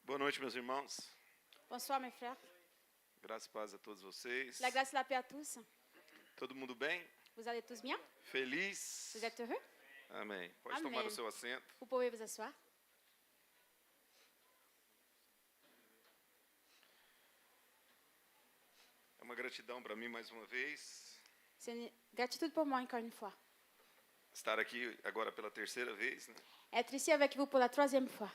Boa noite, meus irmãos. Bonsoir mes frères. Graça e paz a todos vocês. La grâce et la paix à tous. Todo mundo bem? Vous allez tous bien? Feliz? Vous êtes heureux? Amém. Pode Amém. tomar o seu assento. Vous pouvez vous asseoir. É uma gratidão para mim mais uma vez C'est une gratitude pour moi encore une fois. estar aqui agora pela terceira vez, né? Être ici avec vous pour la troisième fois.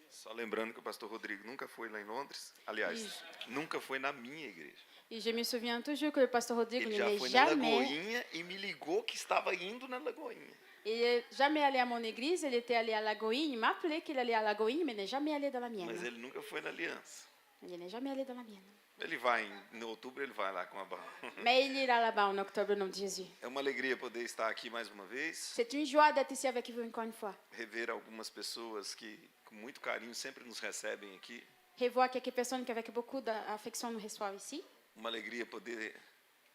Só lembrando que o pastor Rodrigo nunca foi lá em Londres. Aliás, nunca foi na minha igreja. Et je me souviens toujours que le pasteur Rodrigo Ele ne já l'est foi na jamais. Lagoinha e me ligou que estava indo na Lagoinha. Il n'est jamais allé à mon église, il était allé à Lagoinha. Il m'a appelé qu'il allait à Lagoinha, mais n'est jamais allé dans la mienne. Mas ele nunca foi na Aliança. Il n'est jamais allé dans la mienne. Ele vai, em outubro ele vai lá com a Abraão. Mais il ira là-bas en octobre au nom de Jésus. É uma alegria poder estar aqui mais uma vez. C'est une joie d'être ici avec vous encore une fois. Rever algumas pessoas que com muito carinho sempre nos recebem aqui. Revoir quelques personnes qui avec beaucoup d'affection nous reçoivent ici. Uma alegria poder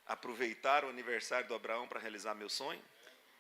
aproveitar o aniversário do Abraão para realizar meu sonho.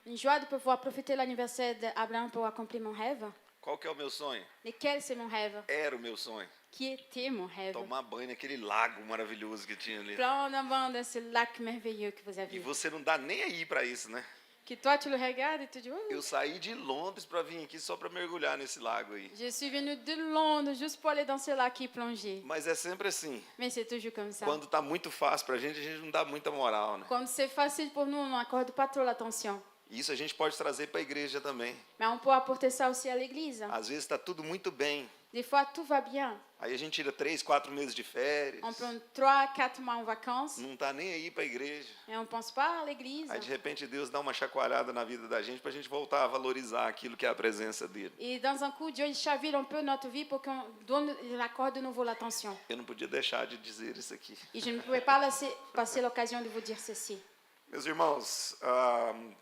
Une joie de pouvoir profiter de l'anniversaire d'Abraham pour accomplir mon rêve. Qual que é o meu sonho? Lequel c'est mon rêve? Era o meu sonho. Qui était mon rêve? Tomar banho naquele lago maravilhoso que tinha ali. Prendre un bain dans ce lac merveilleux que vous E avez. você não dá nem aí para isso, né? Que toi tu le regardes et tu dis, oh, Eu saí de Londres para vir aqui só para mergulhar nesse lago aí. je suis venue de Londres juste pour aller dans ce lac et plonger. Mas é sempre assim. Mais c'est toujours comme ça. Quando tá muito fácil pra gente, a gente não dá muita moral, né? Quand c'est facile pour nous, on n'accorde pas trop l'attention. E isso a gente pode trazer para a igreja também. Mais on peut apporter ça aussi à l'église. Às vezes está tudo muito bem. Des fois, tout va bien. Aí a gente tira 3, 4 meses de férias. On prend 3, 4 mois en vacances Não tá nem aí para a igreja. et on ne pense pas à l'église. Aí de repente Deus dá uma chacoalhada na vida da gente para a gente voltar a valorizar aquilo que é a presença dele. Et dans un coup, Dieu il chavire un peu notre vie pour qu'on donne, il accorde de nouveau l'attention. Eu não podia deixar de dizer isso aqui. Et je ne pouvais pas laisser passer l'occasion de vous dire ceci. Meus irmãos,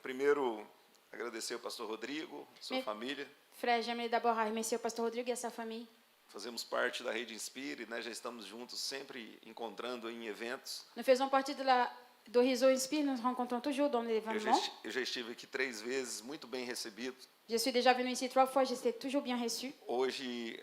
primeiro agradecer ao pastor Rodrigo, sua Me- família. Frère, j'aimerais d'abord remercier le pasteur Rodrigue et sa famille. Fazemos parte da Rede Inspire, né? Já estamos juntos sempre encontrando em eventos. Nous faisons partie do Réseau Inspire, nous nous rencontrons toujours dans les événements. Eu já estive aqui 3 vezes, muito bem recebido. Je suis déjà venue ici 3 fois, j'étais toujours bien reçue. Hoje,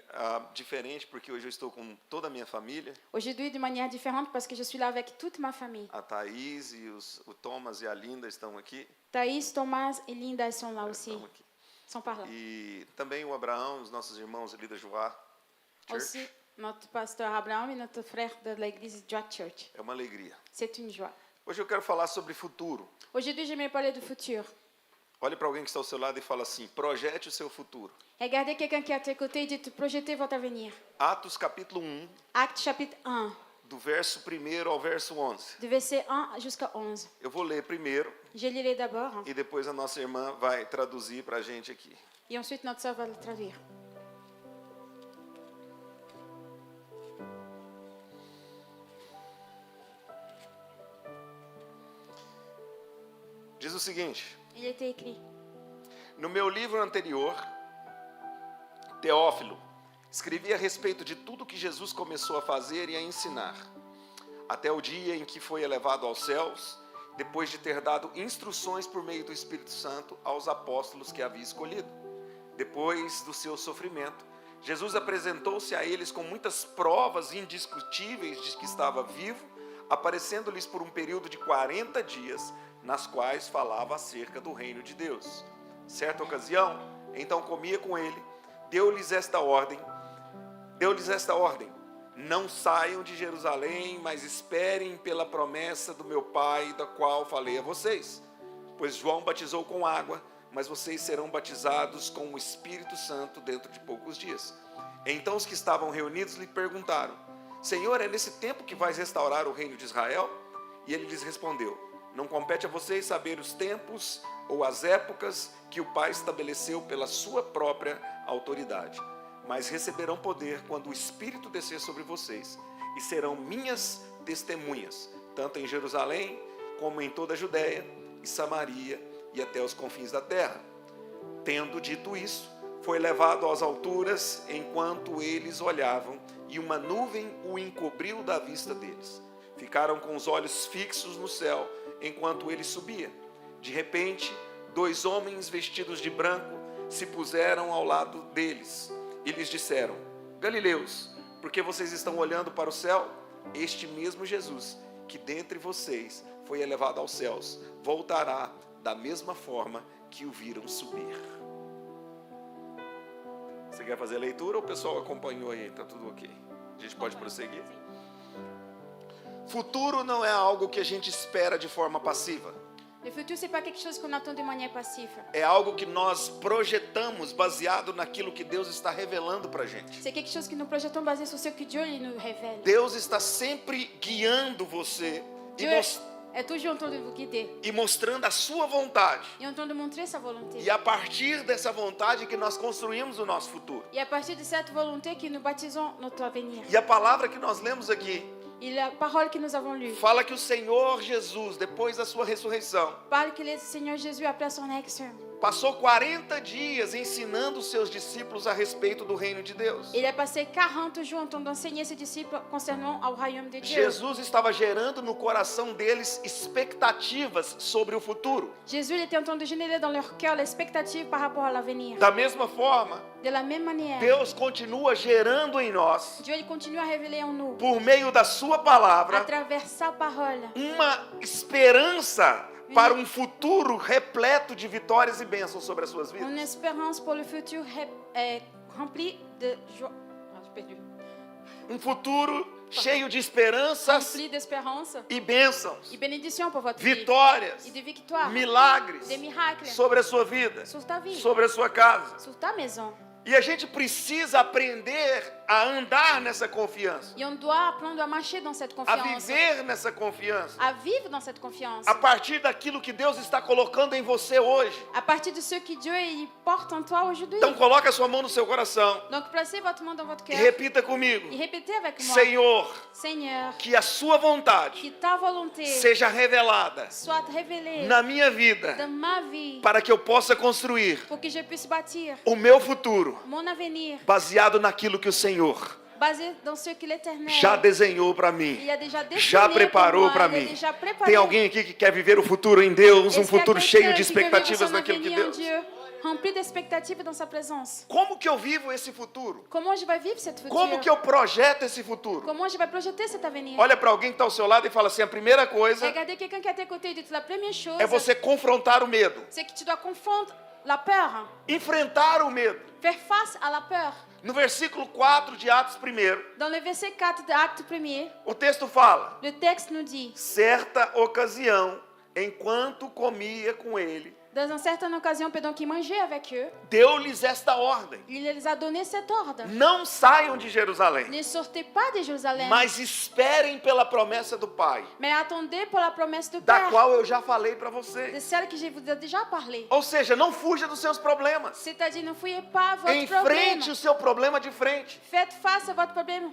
diferente, porque hoje eu estou com toda a minha família. Aujourd'hui, de manière différente, parce que je suis là avec toute ma famille. A Thaís e o Thomas e a Linda estão aqui. Thaïs, Thomas et Linda elles sont là aussi, Estão aqui. sont par là. E também o Abraão, os nossos irmãos ali da Joá Church. Aussi, notre pasteur Abraham et notre frère de l'église Joie Church. É uma alegria. C'est une joie. Hoje eu quero falar sobre futuro. Aujourd'hui, j'aimerais parler du futur. Olhe para alguém que está ao seu lado e fala assim: projete o seu futuro. Regardez quelqu'un qui est à tes côtés et dites, projetez votre avenir. Atos capítulo 1, Acte chapitre 1, do verso 1 ao verso 11. du verset 1 jusqu'à 11. Eu vou ler primeiro Je lirai d'abord e depois a nossa irmã vai traduzir para a gente aqui. et ensuite notre sœur va le traduire. Diz o seguinte: Il était écrit, no meu livro anterior, Teófilo, escrevi a respeito de tudo que Jesus começou a fazer e a ensinar, até o dia em que foi elevado aos céus, depois de ter dado instruções por meio do Espírito Santo aos apóstolos que havia escolhido. Depois do seu sofrimento, Jesus apresentou-se a eles com muitas provas indiscutíveis de que estava vivo, aparecendo-lhes por um período de 40 dias, nas quais falava acerca do reino de Deus. Certa ocasião, então comia com ele, deu-lhes esta ordem: não saiam de Jerusalém, mas esperem pela promessa do meu Pai, da qual falei a vocês. Pois João batizou com água, mas vocês serão batizados com o Espírito Santo dentro de poucos dias. Então os que estavam reunidos lhe perguntaram: Senhor, é nesse tempo que vais restaurar o reino de Israel? E ele lhes respondeu: não compete a vocês saber os tempos ou as épocas que o Pai estabeleceu pela sua própria autoridade. Mas receberão poder quando o Espírito descer sobre vocês, e serão minhas testemunhas, tanto em Jerusalém, como em toda a Judéia e Samaria, e até os confins da terra. Tendo dito isso, foi levado às alturas enquanto eles olhavam, e uma nuvem o encobriu da vista deles. Ficaram com os olhos fixos no céu, enquanto ele subia. De repente, 2 homens vestidos de branco se puseram ao lado deles e lhes disseram: Galileus, porque vocês estão olhando para o céu? Este mesmo Jesus, que dentre vocês foi elevado aos céus, voltará da mesma forma que o viram subir. Você quer fazer a leitura ou o pessoal acompanhou aí? Está tudo ok? A gente pode prosseguir? Futuro não é algo que a gente espera de forma passiva. Le futur, c'est pas quelque chose qu'on attend de manière passive. É algo que nós projetamos baseado naquilo que Deus está revelando para a gente. C'est quelque chose que nous projetons basé sur ce que Dieu il nous révèle. Deus está sempre guiando você Dieu est toujours en train de vous guider e mostrando a sua vontade. et en train de montrer sa volonté. E a partir dessa vontade que nós construímos o nosso futuro. Et à partir de cette volonté que nous baptisons notre avenir. E a palavra que nós lemos aqui Et la parole que nous avons lue fala que o Senhor Jesus, depois da sua ressurreição, parle que le Seigneur Jésus, après son action, passou 40 dias ensinando os seus discípulos a respeito do reino de Deus. il a passé 40 jours en train d'enseigner ses disciples concernant au royaume de Dieu. Jesus estava gerando no coração deles expectativas sobre o futuro. Jésus il était en train de générer dans leur cœur l'expectative par rapport à l'avenir. Da mesma forma, De la même manière, Deus continua gerando em nós, Dieu il continue à révéler en nous, por meio da sua à palavra, travers sa parole, uma esperança para um futuro repleto de vitórias e bênçãos sobre as suas vidas. une espérance pour le futur rempli de joie. Ah, j'ai perdu. Futuro cheio de esperanças Rempli d'espérance e bênçãos, et bénédiction pour votre vie. vitórias, Et de victoire, milagres des miracles sobre a sua vida, sur ta vie, sobre a sua casa. sur ta maison. E a gente precisa aprender a andar nessa confiança, Et on doit apprendre à marcher dans cette a confiance, viver nessa confiança, à vivre dans cette confiance, a partir daquilo que Deus está colocando em você hoje. à partir de ce que Dieu il porte en toi aujourd'hui. Então coloca a sua mão no seu coração Donc placez votre main dans votre e cœur repita comigo: et répétez avec moi, Senhor, Seigneur, que a sua vontade que ta volonté seja revelada soit révélée na minha vida, dans ma vie para que eu possa construir pour que je puisse bâtir o meu futuro mon avenir baseado naquilo que o Senhor basé dans ce que l'Éternel já desenhou para mim, il a déjà dessiné já preparou pour moi, para il a mim. déjà préparé. Tem alguém aqui que quer viver o futuro em Deus, um Est-ce qu'il y a futuro quelqu'un cheio de qui veut vivre expectativas son naquilo que avenir en Deus. Dieu, rempli d'expectatives dans sa présence? Como que eu vivo esse futuro? Comment je vais vivre cette futur? Como que eu projeto esse futuro? Comment je vais projeter cet avenir? Olha para alguém que está ao seu lado e fala assim: a primeira coisa Regardez quelqu'un qui est à tes côtés et dites la première chose, é você confrontar o medo, c'est que tu dois confondre la peur, enfrentar o medo. faire face à la peur. No versículo 4 de Atos 1, Dans le verset 4 de Acte 1er, o texto fala: le texte nous dit, certa ocasião, enquanto comia com ele, dans une certaine occasion, pendant qu'il mangeait avec eux, deu-lhes esta ordem: il les a donné cet ordre. não saiam de Jerusalém, Ne sortez pas de Jérusalem, mas esperem pela promessa do Pai, mais attendez pour la promesse du da Père, qual eu já falei para de vocês. celle que je vous ai déjà parlé. Ou seja, não fuja dos seus problemas. C'est-à-dire, ne fouillez pas votre problème. Enfrente o seu problema de frente. Faites face à votre problème.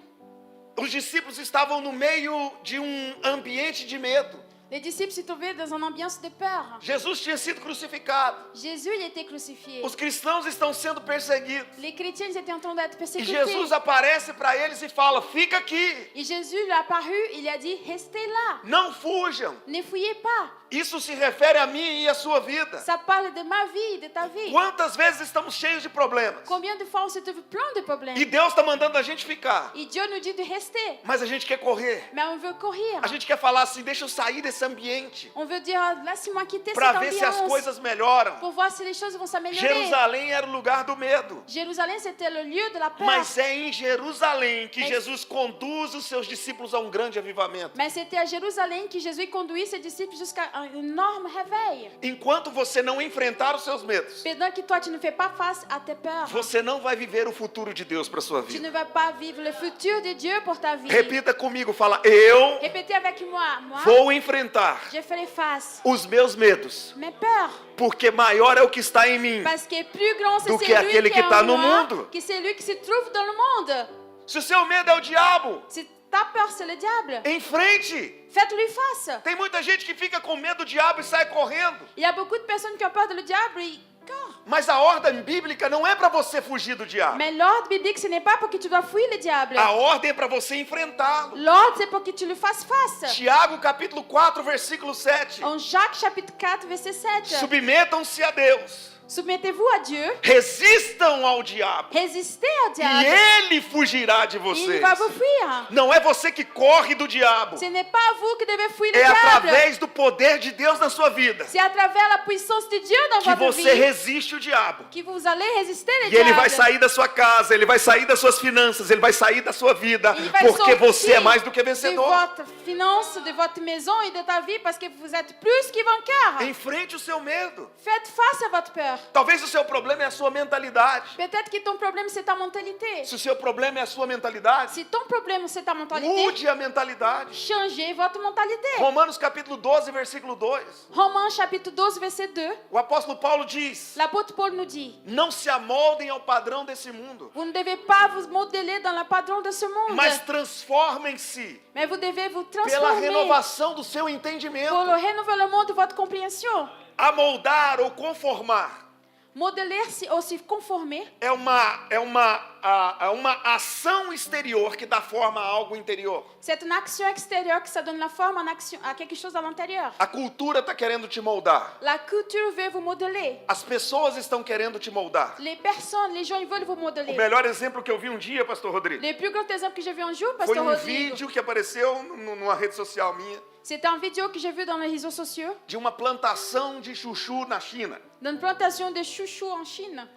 Os discípulos estavam no meio de um ambiente de medo. Les disciples se trouvaient dans une ambiance de peur. Jesus tinha sido crucificado. Jésus il était crucifié. Os cristãos estão sendo perseguidos. Les chrétiens ils étaient en train d'être E persécutés. Jesus aparece para eles e fala: fica aqui, Et Jésus lui a apparu, il a dit, restez là, não fujam. ne fouillez pas. Isso se refere a mim e a sua vida. Ça parle de ma vie, de ta vie. Quantas vezes estamos cheios de problemas? Combien de fois on se trouve plein de problèmes. E Deus está mandando a gente ficar. Et Dieu nous dit de rester. Mas a gente quer correr. Mais on veut courir. A gente quer falar assim: deixa eu sair desse ambiente On veut dire, laisse-moi quitter para cette ver se as ambiance coisas melhoram. pour voir si les choses vont s'améliorer. Jerusalém era o lugar do medo. Jérusalem, c'était le lieu de la peur. Mas é em Jerusalém que Mas- Jesus conduz os seus discípulos a um grande avivamento. Mais c'était à Jérusalem que Jésus conduit ses disciples jusqu'à un énorme réveil. Enquanto você não enfrentar os seus medos, Pendant que toi, tu ne fais pas face à tes peurs, você não vai viver o futuro de Deus para sua tu vida. ne vas pas vivre le futur de Dieu pour ta vie. Repita comigo, fala: eu Répétez avec moi. Moi, vou enfrentar je ferai face os meus medos, mes peurs. porque maior é o que está em mim. Parce que plus grand c'est Do que celui aquele qui que est tá en no moi mundo. que celui qui se trouve dans le monde. Se o seu medo é o diabo, Si ta peur, c'est le diable, enfrente. faites-lui face. Tem muita gente que fica com medo do diabo e sai correndo. Il y a beaucoup de personnes qui ont peur de le diable et corrent. Mas a ordem bíblica não é para você fugir do diabo. Mais l'ordre biblique, ce n'est pas pour que tu dois fuir le diable. A ordem é para você enfrentá-lo. L'ordre, c'est pour que tu lui fasses face. Tiago capítulo 4, versículo 7. En Jacques chapitre 4, verset 7. Submetam-se a Deus. Soumettez-vous à Dieu, resistam ao diabo, résistez au e diable, ele fugirá de il vocês. va vous fuir. Não é você que corre do diabo, Ce n'est pas vous qui devez fuir le é diable. através do poder de Deus na sua vida C'est à travers la puissance de Dieu dans que votre você vie resiste o diabo. que vous allez résister le E ele vai diable. sair da sua casa, ele vai sair das suas finanças, ele vai sair da sua vida, Il va porque sortir você é mais do que de vencedor. votre finance, de votre maison et de ta vie parce que vous êtes plus que vainqueur. Enfrente o seu medo. Faites face à votre peur. Talvez o seu problema é a sua mentalidade. Peut-être que ton problème c'est ta mentalité. Se o seu problema é a sua mentalidade, Si ton problème c'est ta mentalité, mude a mentalidade. changez votre mentalité. Romanos capítulo 12, versículo 2. Romains chapitre 12 verset 2, O apóstolo Paulo diz: l'apôtre Paul nous dit, não se amoldem ao padrão desse mundo, vous ne devez pas vous modeler dans le padron de ce monde, mas transformem-se mais vous devez vous pela transformer renovação do seu pour entendimento. le renouvellement de votre compréhension. Amoldar ou conformar Modeler-se ou se conformer, é uma ação exterior que dá forma a algo interior. c'est une action extérieure qui ça donne la forme en action, à quelque chose à l'intérieur. A cultura está querendo te moldar. La culture veut vous modeler. As pessoas estão querendo te moldar. Les personnes, les gens, ils veulent vous O modeler. melhor exemplo que eu vi um dia, pastor Rodrigo, Le plus grand exemple que j'ai vu un jour, foi Pasteur vídeo Rodrigo, que apareceu numa rede social minha, c'était une vidéo que j'ai vue dans les réseaux sociaux de uma plantação de chuchu na China. d'une plantation de chouchous en Chine,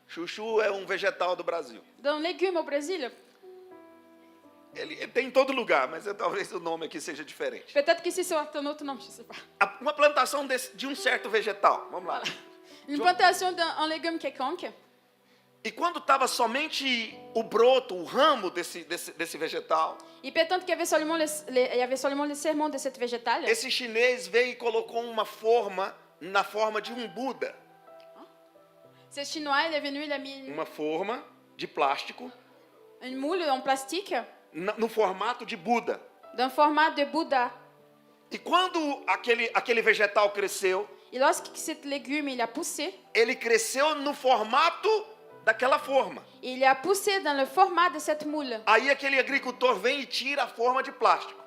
Chuchu é um vegetal do Brasil. d'un légume au Brésil. Ele tem em todo lugar, mas talvez o nome aqui seja diferente. Peut-être que c'est un autre nom, je ne sais pas. Uma plantação de um certo vegetal. Vamos lá. Une plantation d'un légume quelconque. E quando estava somente o broto, o ramo desse vegetal, Et peut-être qu'il y avait seulement il y avait seulement les serments de cette végétale. esse chinês veio e colocou uma forma na forma de um Buda. Ce chinois, il est venu, il a mis Uma forma de plástico une moule en plastique no formato de Buda. d'un format de Bouddha. E quando aquele vegetal cresceu, Et lorsque cet légume il a poussé, ele cresceu no formato daquela forma. il a poussé dans le format de cette moule. Aí aquele agricultor vem e tira a forma de plástico.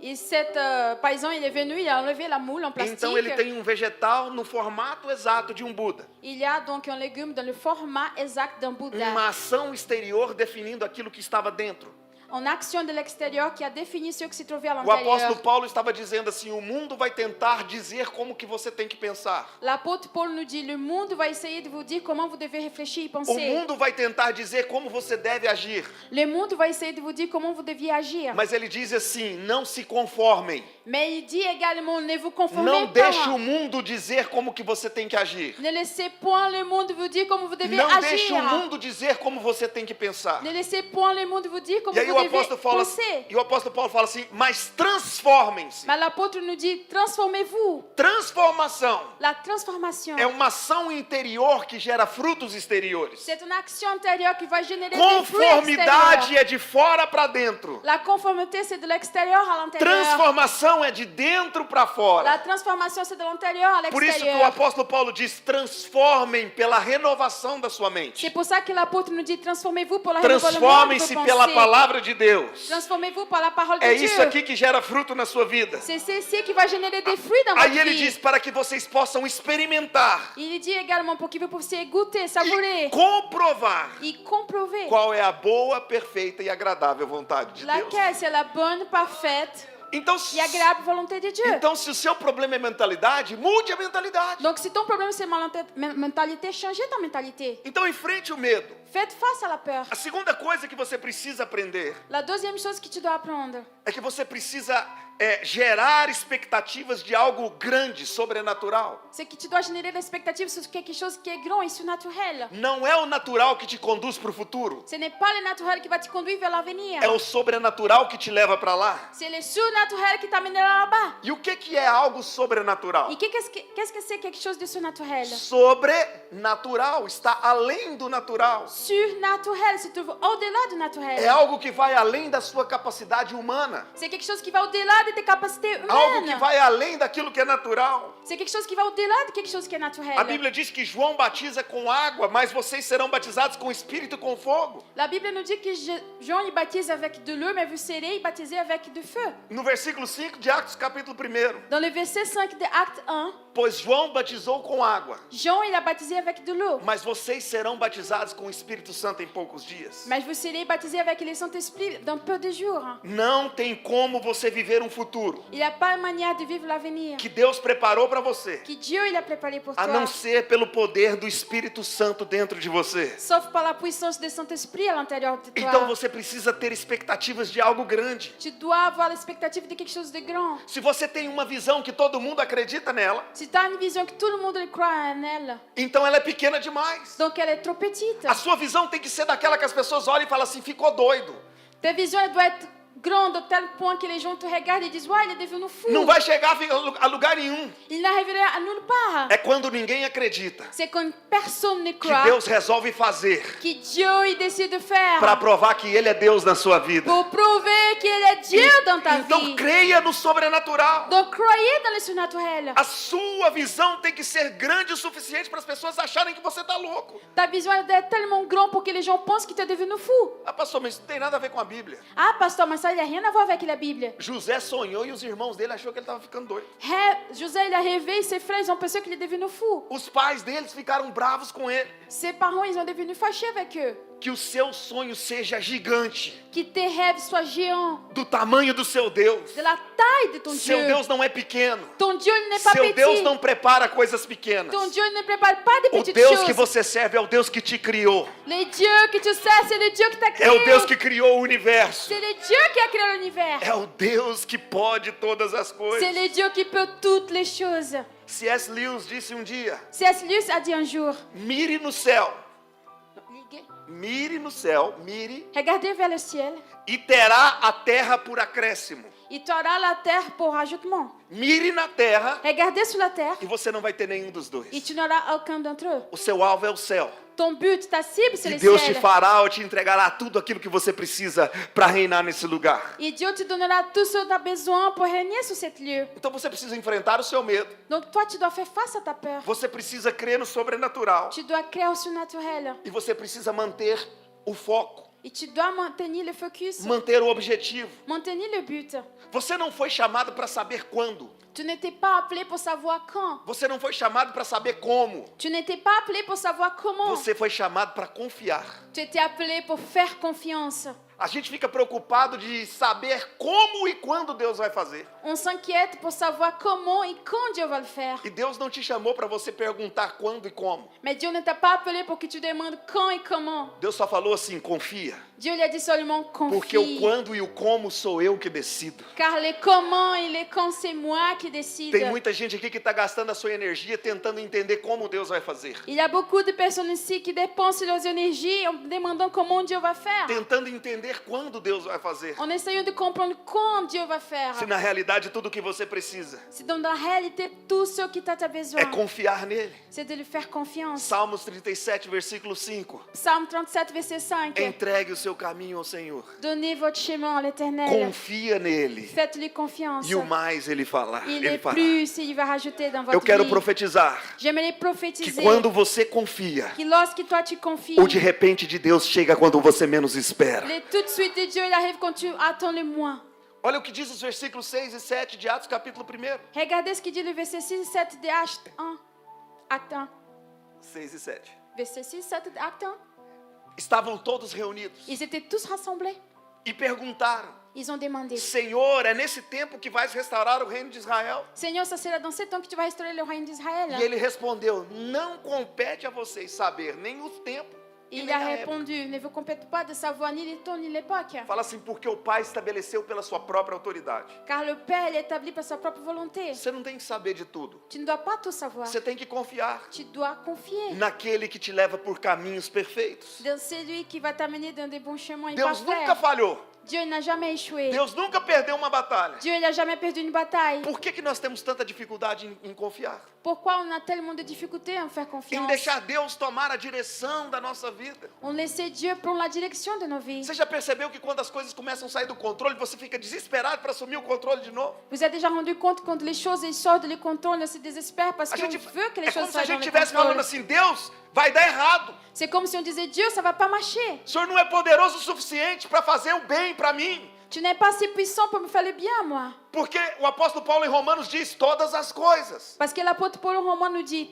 Et cet paysan, il est venu, il a enlevé la moule en plastique. Então ele tem um vegetal no formato exato de um Buda. Il y a donc un légume dans le format exact d'un Bouddha. Uma ação exterior definindo aquilo que estava dentro. En action de l'extérieur qui a défini ce qui se trouvait à O apóstolo l'intérieur. Paulo estava dizendo assim: o mundo vai tentar dizer como que você tem que pensar. L'apôtre Paul nous dit, le monde va essayer de vous dire comment vous devez réfléchir et O penser. mundo vai tentar dizer como você deve agir. Le monde va essayer de vous dire comment vous deviez agir. Mas ele diz assim: não se conformem. Mais il dit également, ne vous conformez Não pas. deixe o mundo dizer como que você tem que agir. Ne laissez point le monde vous dire comment vous devez Não agir. deixe o mundo dizer como você tem que pensar. Ne laissez point le monde vous dire comment E aí vous o devez apóstolo fala, penser. e o apóstolo Paulo fala assim: mas transformem-se. Mais l'apôtre nous dit, transformez-vous. Transformação La transformation, é uma ação interior que gera frutos exteriores. c'est une action intérieure qui va générer des fruits Conformidade extérieurs. é de fora para dentro. La conformité, c'est de l'extérieur à l'intérieur. Transformação é de dentro para La fora. transformation, c'est de l'intérieur à Por isso que o l'extérieur. apóstolo Paulo diz: transformem pela renovação da sua mente. C'est pour ça que l'apôtre nous dit, transformez-vous pour la renouvellement de Transformem-se vos pela pensées. palavra de Deus. Transformez-vous par la parole de É Dieu. isso aqui que gera fruto na sua vida. C'est ceci qui va générer des fruits dans votre Aí ele vie. diz para que vocês possam experimentar Il dit également pour que vous puissiez goûter, savourer e comprovar et comprouver qual é a boa, perfeita e agradável vontade de Deus. laquelle c'est la bonne, parfaite Então, et agréable volonté de Dieu. então, se o seu problema é mentalidade, mude a mentalidade. Donc si ton problème c'est mentalité, changez ta mentalité. Então, enfrente o medo. Faites face à la peur. A segunda coisa que você precisa aprender La deuxième chose que tu dois apprendre, é que você precisa gerar expectativas de algo grande, sobrenatural. c'est que tu dois générer l'expectative sur quelque chose qui est grand et surnaturel. Não é o natural que te conduz para o futuro, Ce n'est pas le naturel qui va te conduire vers l'avenir. é o sobrenatural que te leva para lá. C'est le surnaturel qui t'amènera là-bas. E o que é algo sobrenatural? Et qu'est-ce que c'est quelque chose de surnaturel? Sobrenatural, está além do natural. Surnaturel, se trouve au-delà du naturel. É algo que vai além da sua capacidade humana. C'est quelque chose qui va au-delà de de tes capacités algo que humaines. vai além daquilo que é natural. C'est quelque chose qui va au-delà de quelque chose qui est naturel. A Bíblia diz que João batiza com água, mas vocês serão batizados com Espírito e com fogo. La Bible nous dit que Jean il baptise avec de l'eau, mais vous serez baptisés avec du feu. No versículo 5 de Atos capítulo 1. Dans le verset 5 de Acte 1, Pois João batizou com água, Jean il a baptisé avec de l'eau. mas vocês serão batizados com o Espírito Santo em poucos dias. Mais vous serez baptisés avec le Saint-Esprit dans peu de jours. Não tem como você viver um futuro Il n'y a pas une manière de vivre l'avenir que Deus preparou para você, que Dieu il a préparé pour a toi, não ser pelo poder do Espírito Santo dentro de você. sauf par la puissance du Saint-Esprit à l'intérieur de toi. Então você precisa ter expectativas de algo grande. Tu dois avoir l'expectative de quelque chose de grand. Se você tem uma visão que todo mundo acredita nela, Si tu as une vision que tout le monde croit en elle, então ela é pequena demais. donc elle est trop petite. A sua visão tem que ser daquela que as pessoas olham e falam assim, ficou doido. Ta vision elle doit être grande au tel point que les gens te regardent et disent ouais, il est devenu fou. Não vai chegar a lugar nenhum. Il n'arriverait à nulle part. É quando ninguém acredita C'est quand personne ne que croit Deus resolve fazer que Dieu il décide de faire para provar que Ele é Deus na sua vida. pour prouver qu'il est Dieu dans ta Então vie. creia no sobrenatural. Donc croyez dans le surnaturel. A sua visão tem que ser grande o suficiente para as pessoas acharem que você está louco. Ta vision elle doit être tellement grande pour que les gens pensent que tu es devenu fou. Ah, pastor, mas isso não tem nada a ver com a Bíblia. Ah, pasteur, mais ça, il n'a rien à voir avec la Bible. José sonhou e os irmãos dele achou que ele estava ficando doido. José, il a rêvé et ses frères, ils ont pensé qu'il est devenu fou. Os pais deles ficaram bravos com ele. Ses parents, ils ont devenu fâchés avec eux. Que o seu sonho seja gigante, Que tes rêves soient géants, do tamanho do seu Deus. de la taille de ton Seu Dieu. Deus não é pequeno. Ton Dieu, il n'est pas Seu Deus petit. não prepara coisas pequenas. Ton Dieu il ne prépare pas des O petites Deus choses. que você serve é o Deus que te criou. Le Dieu que tu sais, c'est le Dieu qui t'a créé. É o Deus que criou o universo. C'est le Dieu qui a créé l'univers. É o Deus que pode todas as C'est coisas. le Dieu qui peut toutes les choses. C.S. Lewis disse um dia: C.S. Lewis a dit un jour, mire no céu. Mire no céu, mire, regardez vers le ciel e terá a terra por acréscimo. et tu auras la terre pour rajoutement. Mire na terra Regardez sur la terre e você não vai ter nenhum dos dois. et tu n'auras aucun d'entre eux. O seu alvo é o céu. Ton but, ta cible, c'est E le Deus te ciel. fará ou te entregará tudo aquilo que você precisa para reinar nesse lugar. Et Dieu te donnera tout ce que tu as besoin pour régner sur cet lieu. Então você precisa enfrentar o seu medo. Donc toi, tu dois faire face à ta peur. Você precisa crer no sobrenatural. Tu dois créer au surnaturel. E você precisa manter o foco, Et tu dois maintenir le focus, manter o objetivo. maintenir le but. Você não foi chamado para saber quando. Tu n'étais pas appelé pour savoir quand. Você não foi chamado para saber como. Tu n'étais pas appelé pour savoir comment. Você foi chamado para confiar. Tu étais appelé pour faire confiance. A gente fica preocupado de saber como e quando Deus vai fazer. On s'inquiète pour savoir comment et quand Dieu va le faire. E Deus não te chamou para você perguntar quando e como. Mais Dieu ne t'a pas appelé pour que tu demandes quand et comment. Deus só falou assim, confia. Dieu lui a dit seulement Porque o confie. quando e o como sou eu que decido. Car les comment et les quand, c'est moi qui décide. Tem muita gente aqui que está gastando a sua energia tentando entender como Deus vai fazer. Il y a beaucoup de personnes ici qui dépensent leurs énergies en demandant comment Dieu va faire. Tentando entender quando Deus vai fazer. En essayant de comprendre quand Dieu va faire. Se na realidade tudo o que você precisa C'est dans la réalité tout ce que tu as besoin. é confiar nele. C'est de lui faire confiance. Salmos 37, versículo 5. Psalm 37, verset 5. Entregue o seu caminho ao Senhor. Donnez votre chemin à l'Éternel. Confia nele. Faites-lui confiance. E o mais ele fará. Il Ele est fará. plus, il va rajouter dans votre Eu quero vie. profetizar J'aimerais que prophétiser quando você confia, que lorsque toi tu confies, o de repente de Deus chega quando você menos espera. le tout de suite de Dieu il arrive quand tu attends le moins. Olha o que diz os versículos 6 e 7 de Atos capítulo 1. Regardez ce que dit le verset 6 et 7 de Acte 1. Acte 1. 6 e 7. Verset 6 7 de Acte 1. Estavam todos reunidos Ils étaient tous rassemblés. e perguntaram: Ils ont demandé, Senhor, é nesse tempo que vais restaurar o reino de Israel? Seigneur, ça sera dans ce temps que tu vas restaurer le royaume d'Israël. E ele respondeu: não compete a vocês saber nem o tempo e Il nem a a época. répondu, ne vous compète pas de savoir ni le temps ni l'époque. Fala assim, porque o Pai estabeleceu pela sua própria autoridade. Car le Père il est établi par sa propre volonté. Você não tem que saber de tudo. Tu ne dois pas tout savoir. Você tem que confiar Tu dois confier naquele que te leva por caminhos perfeitos. dans celui qui va t'amener dans des bons chemins et Deus nunca parfaits. falhou. Dieu n'a jamais échoué. Deus nunca perdeu uma batalha. Dieu n'a jamais perdu une bataille. Por que nós temos tanta dificuldade em confiar? Pourquoi on a tellement de difficultés à faire Em confiance? deixar Deus tomar a direção da nossa vida. On laisse Dieu prendre la direction de nos vies. Você já percebeu que quando as coisas começam a sair do controle, você fica desesperado para assumir o controle de novo? Vous êtes déjà rendu compte quand les choses elles sortent de contrôle, on se désespère parce A qu'on gente, veut que les é como choses se a soient dans gente le estivesse falando contrôle. assim, Deus, vai dar errado. C'est comme si on disait Dieu, ça va pas marcher. O Senhor não é poderoso o suficiente para fazer o bem para mim. Tu n'es pas assez puissant pour me faire le bien, moi. Porque o apóstolo Paulo em Romanos diz todas as coisas. Parce que l'apôtre Paul en Romains nous dit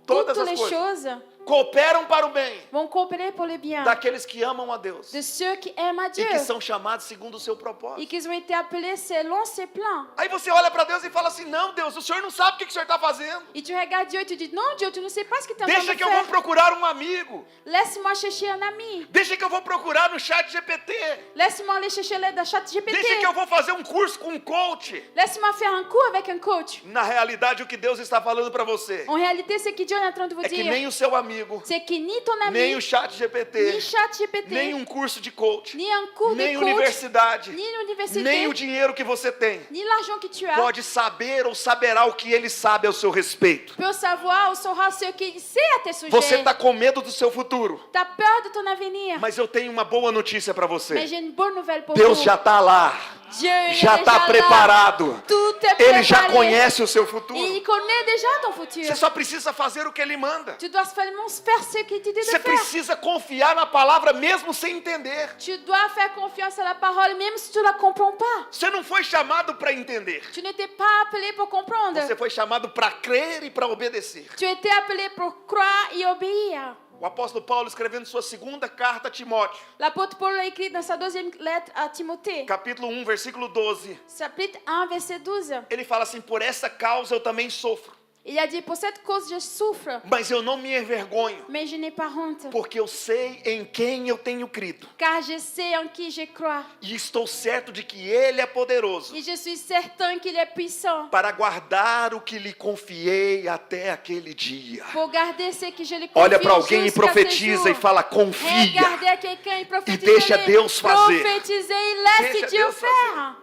Todas toutes as les coisas choses cooperam para o bem vont coopérer pour le bien daqueles que amam a Deus de ceux qui aiment à e Dieu que são chamados segundo o seu et propósito. qu'ils ont été appelés selon ses plans. Aí você olha para Deus e fala assim, não, Deus, o Senhor não sabe o que o Senhor está fazendo. Et tu regardes Dieu et tu dis non, Dieu, tu ne sais pas ce que tu es en train Deixa de que eu vou faire. procurar um amigo. Laisse-moi chercher un ami. Deixa que eu vou procurar no chat GPT. Laisse-moi aller chercher l'aide à ChatGPT. Deixa que eu vou fazer um curso com um coach. Laisse-moi faire un cours avec un coach. Na realidade, o que Deus está falando para você En réalité, ce que Dieu est en train de vous é que dire, nem o seu amigo, c'est que ni ton nem ami, o chat ni GPT, ChatGPT, nem um curso de coach, ni un cours nem de coach, universidade, ni l'université, nem o dinheiro que você tem ni l'argent que tu as, pode saber ou saberá o que ele sabe ao seu respeito. peut savoir ou saura ce qu'il sait à tes Você sujets. está com medo do seu futuro, Tu as peur de ton avenir. mas eu tenho uma boa notícia para Mais você. j'ai une bonne nouvelle pour Deus vous. já está lá, Dieu il já est está déjà là. preparado. Tout est Ele já préparé. conhece o seu futuro. Il connaît déjà ton futur. Você só precisa fazer o que Ele manda. Tu dois seulement faire ce qu'il te dit de Você faire. precisa confiar na palavra mesmo sem entender. Tu dois faire confiance à la parole même si tu ne la comprends pas. Você não foi chamado para entender. Tu n'étais pas appelé pour comprendre. Você foi chamado para crer e para obedecer. Tu étais appelé pour croire et obéir. O apóstolo Paulo, escrevendo sua segunda carta a Timóteo, L'apôtre Paul l'a écrit dans sa deuxième lettre à Timothée, capítulo 1, versículo 12. chapitre 1, verset 12. Ele fala assim, por essa causa eu também sofro. Il a dit, pour cette cause je souffre, Mas eu não me envergonho, mais je n'ai pas honte, porque eu sei em quem eu tenho crido. car je sais en qui je crois. E estou certo de que Ele é poderoso Et je suis certain qu'il est puissant para guardar o que lhe confiei até aquele dia. pour garder ce que je lui confie Olha para alguém e jusqu'à ce profetiza jour. e fala, confia. Regardez à quelqu'un et prophétisez. deixa Deus fazer. Prophétisez et laisse Deixa Dieu Deus faire.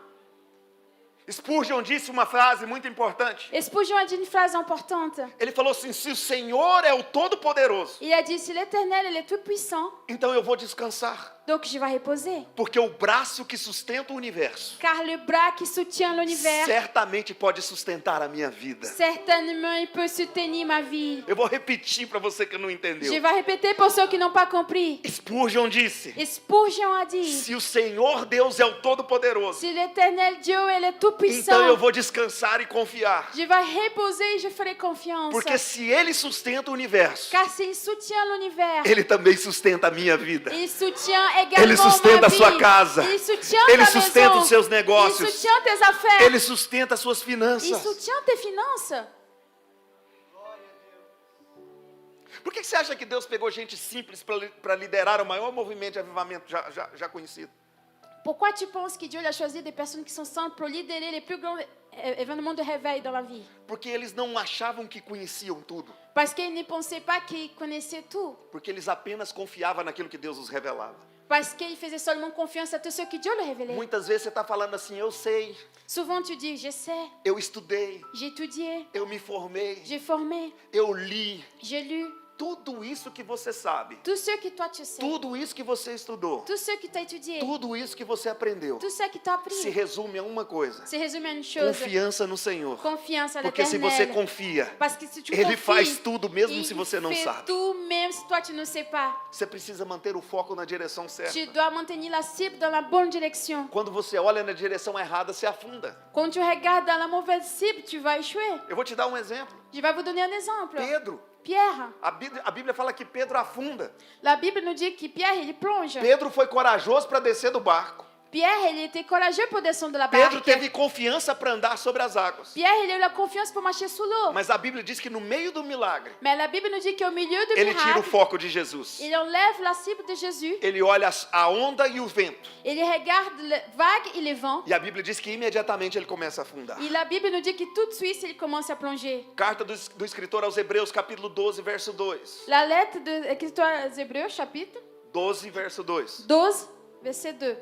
Spurgeon disse uma frase muito importante. Spurgeon a dit une phrase importante. Ele falou assim, se o Senhor é o Todo-Poderoso, Il a dit, si l'Éternel il est tout puissant, então eu vou descansar. donc je vais reposer. Porque o braço que sustenta o universo Car le bras qui soutient l'univers, certamente pode sustentar a minha vida. certainement il peut soutenir ma vie. Eu vou repetir para você que não Je entendeu. vais répéter pour ceux qui n'ont pas compris. Spurgeon disse, Spurgeon a dit, se o Senhor Deus é o Todo-Poderoso, si l'Éternel Dieu il est tout então puissant, eu vou descansar e confiar. je vais reposer et je ferai confiance. Porque se Ele sustenta o universo, Car s'il soutient l'univers, Ele também sustenta a minha vida. il soutient également Ele sustenta ma a sua vie. casa. Il soutient Ele ta sustenta maison. os seus Il negócios. soutient tes affaires. Ele sustenta as suas Il finanças. soutient tes finances. Por que você acha que Deus pegou gente simples para liderar o maior movimento de avivamento já conhecido? Pourquoi tu penses que Dieu a choisi des personnes qui sont simples pour lidérer les plus grands événements de réveil dans la vie? Porque eles não achavam que conheciam tudo. Parce qu'ils ne pensaient pas qu'ils connaissaient tout. Porque eles apenas confiavam naquilo que Deus os revelava. Parce qu'ils faisaient seulement confiance à tout ce que Dieu leur révélait. Muitas vezes você está falando assim, eu sei, Souvent tu dis, je sais, eu estudei, j'ai étudié, eu me formei, j'ai formé, eu li. j'ai lu. Tudo isso que você sabe, Tout ce que toi tu sais, tudo isso que você estudou, tout ce que tu as étudié, tudo isso que você aprendeu, tout ce que tu as se appris, resume a uma coisa: se résume à une chose, confiança no Senhor. confiance à Porque se você l'Éternel. confia, Parce que si tu Ele faz confies, tudo mesmo il se você não fait sabe. tout même si toi tu ne sais pas. Você precisa manter o foco na direção certa. Tu dois maintenir la cible dans la bonne direction. Quando você olha na direção errada, você afunda. Quand tu regardes dans la mauvaise cible, tu vas échouer. Eu vou te dar um exemplo. Je vais vous donner un exemple. Pedro. Pierre. A Bíblia fala que Pedro afunda. La Bible nous dit que Pierre, il plonge. Pedro foi corajoso para descer do barco. Pierre, il était courageux pour descendre de la Pedro barque. teve confiança para andar sobre as águas. Pierre, il a eu la confiance pour marcher sous l'eau. Mas a Bíblia diz que no meio do milagre, Mais la Bible nous dit qu'au milieu du ele tira o miracle, foco de Jesus. il enlève la cible de Jésus. Ele olha a onda e o vento. Il regarde les vagues et les vents. E a Bíblia diz que imediatamente ele começa a afundar. Et la Bible nous dit que tout de suite, il commence à plonger. Carta do escritor aos Hebreus, capítulo 12, verso 2. La lettre de l'Écriture aux Hébreux, chapitre 12, verso 2. 12, verset 2.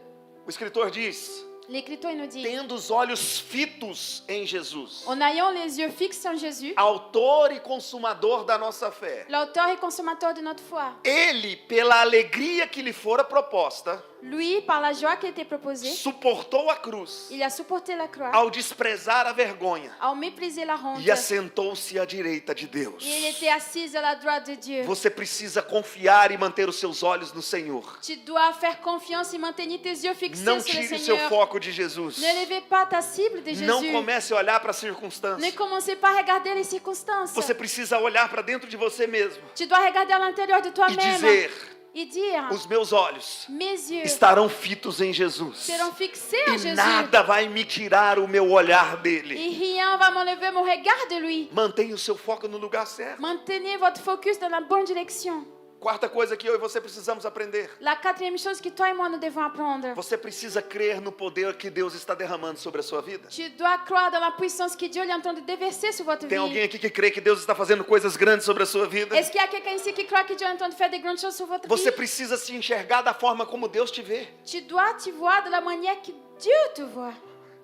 O O escritor diz: L'Écriture il nous dit, tendo os olhos fitos em Jesus, en ayant les yeux fixés en Jésus, autor e consumador da nossa fé, l'auteur et consommateur de notre foi, ele, pela alegria que lhe fora proposta, lui, par la joie qui était proposée, suportou a cruz, il a supporté la croix, ao desprezar a vergonha, a mépriser la honte, e assentou-se à direita de Deus. et il était assis à la droite de Dieu. Você precisa confiar e manter os seus olhos no Senhor. Tu dois faire confiance et maintenir tes yeux fixés Não sur le tire o seu Seigneur. foco de Jesus. Ne levez pas ta cible de Não Jésus. comece a olhar para as Ne circunstâncias. commencez pas à regarder les circonstances. Você precisa olhar para dentro de você mesmo Tu dois regarder à l'intérieur de e toi-même dizer: et dire, os meus olhos mes yeux estarão fitos em Jesus. seront fixés en E Jésus. nada vai me tirar o meu olhar dele. Et rien va m'enlever mon regard de lui. Mantenha o seu foco no lugar certo. Maintenez votre focus dans la bonne direction. Quarta coisa que eu e você precisamos aprender. La quatrième chose que toi et moi nous devons apprendre. Você precisa crer no poder que Deus está derramando sobre a sua vida. Tu dois croire dans la puissance que Dieu est en train de déverser sur votre Tem alguém vie. aqui que crê que Deus está fazendo coisas grandes sobre a sua vida? Est-ce qu'il y a quelqu'un ici qui croit que Dieu est en train de faire des grandes choses sur votre Você vie? precisa se enxergar da forma como Deus te vê. Tu dois te voir de la manière que Dieu te voit.